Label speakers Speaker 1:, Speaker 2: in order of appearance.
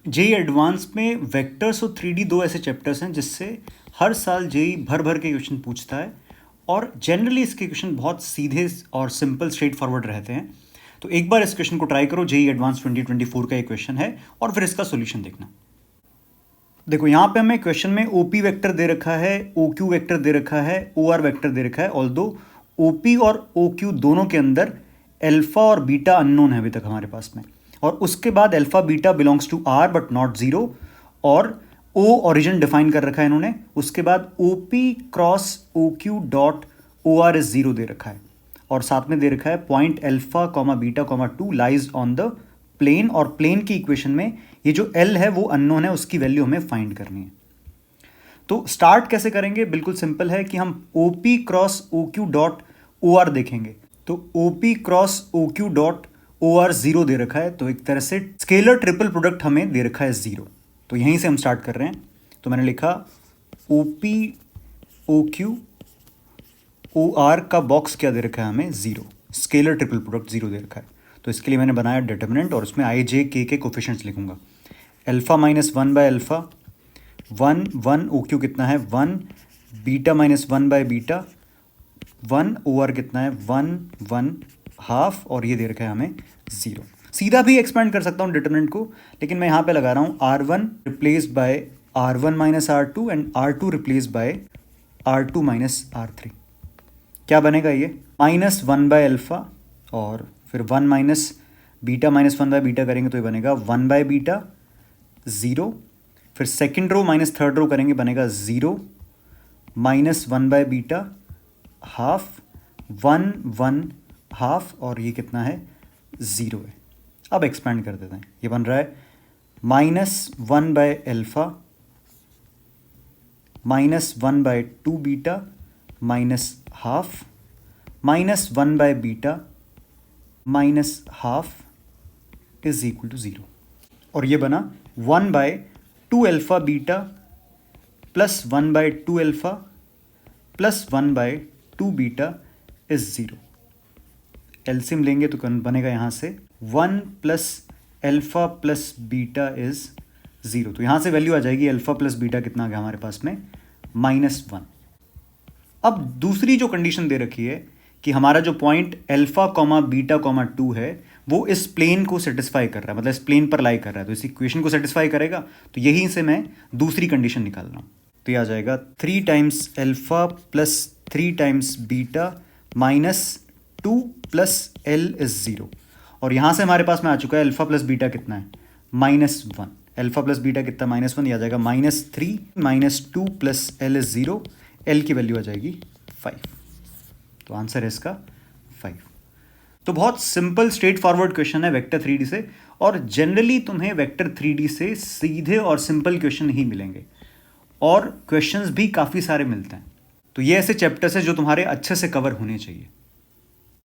Speaker 1: JEE advance में vectors और 3D दो ऐसे चैप्टर्स हैं जिससे हर साल जेई भर भर के क्वेश्चन पूछता है और जनरली इसके क्वेश्चन बहुत सीधे और सिंपल स्ट्रेट फॉरवर्ड रहते हैं। तो एक बार इस क्वेश्चन को ट्राई करो, जेई एडवांस 2024 का एक क्वेश्चन है और फिर इसका सोल्यूशन देखना। देखो यहाँ पे हमें क्वेश्चन में ओपी वेक्टर दे रखा है, ओक्यू वेक्टर दे रखा है, ओआर वेक्टर दे रखा है। ऑल्दो ओपी और ओक्यू दोनों के अंदर अल्फा और बीटा अननोन है अभी तक हमारे पास में, और उसके बाद alpha beta belongs to R but not zero, और ओ ओरिजिन डिफाइन कर रखा है इन्होंने। उसके बाद OP cross OQ dot O R is zero दे रखा है, और साथ में दे रखा है point alpha comma beta comma two lies on the plane, और प्लेन की इक्वेशन में ये जो एल है वो अननोन है, उसकी वैल्यू हमें फाइंड करनी है। तो स्टार्ट कैसे करेंगे? बिल्कुल सिंपल है कि हम OP cross OQ dot O R देखेंगे। तो OP cross OQ dot O R zero दे रखा है, तो एक तरह से स्केलर ट्रिपल प्रोडक्ट हमें दे रखा है जीरो। तो यहीं से हम स्टार्ट कर रहे हैं। तो मैंने लिखा ओपी ओक्यू ओ आर का बॉक्स क्या दे रखा है हमें? Zero. Scalar triple product zero दे रखा है। तो इसके लिए मैंने बनाया डिटर्मिनेंट, और उसमें आई जे के कोफिशिएंट्स लिखूंगा। Alpha minus one by alpha, one one O Q कितना है? One, beta minus one by beta, one, O R कितना है? वन वन हाफ, और ये दे रखा है हमें जीरो। सीधा भी एक्सपेंड कर सकता हूँ डिटर्मिनेंट को, लेकिन मैं यहाँ पे लगा रहा हूँ R one replace by R one minus R two and R two replace by R two minus R three. क्या बनेगा ये? माइनस वन बाय अल्फा, और फिर one minus beta minus one by beta करेंगे तो ये बनेगा वन बाय बीटा ज़ीरो। फिर second row minus third row करेंगे, बनेगा zero minus one by beta half, one one half, और ये कितना है? ज़ीरो है। अब एक्सपेंड कर देते हैं, ये बन रहा है minus one by alpha minus one by two beta minus half minus one by beta minus half is equal to zero, और ये बना one by two alpha beta plus one by two alpha plus one by two beta is zero. LCM लेंगे तो बनेगा यहाँ से one plus alpha plus beta is zero. तो यहाँ से वैल्यू आ जाएगी अल्फा प्लस बीटा कितना आ गया हमारे पास में? Minus one. अब दूसरी जो कंडीशन दे रखी है कि हमारा जो point alpha comma beta comma to है वो इस प्लेन को सेटिस्फाई कर रहा है, मतलब इस प्लेन पर लाई कर रहा है, तो इस इक्वेशन को सेटिस्फाई करेगा। तो यहीं से मैं दूसरी कंडीशन निकाल रहा हूँ। तो ये आ जाएगा three times alpha plus three times beta minus two plus L is zero, और यहाँ से हमारे पास में आ चुका है अल्फा प्लस बीटा कितना है? Minus one. Alpha plus beta कितना? Minus one. ये आ जाएगा minus three minus two plus L is zero. L की वैल्यू आ जाएगी फाइव। तो आंसर है इसका फाइव। तो बहुत सिंपल स्ट्रेट फॉरवर्ड क्वेश्चन है वेक्टर 3D से, और जनरली तुम्हें वेक्टर 3D से सीधे और सिंपल क्वेश्चन ही मिलेंगे, और क्वेश्चंस भी काफ़ी सारे मिलते हैं। तो ये ऐसे चैप्टर्स हैं जो तुम्हारे अच्छे से कवर होने चाहिए।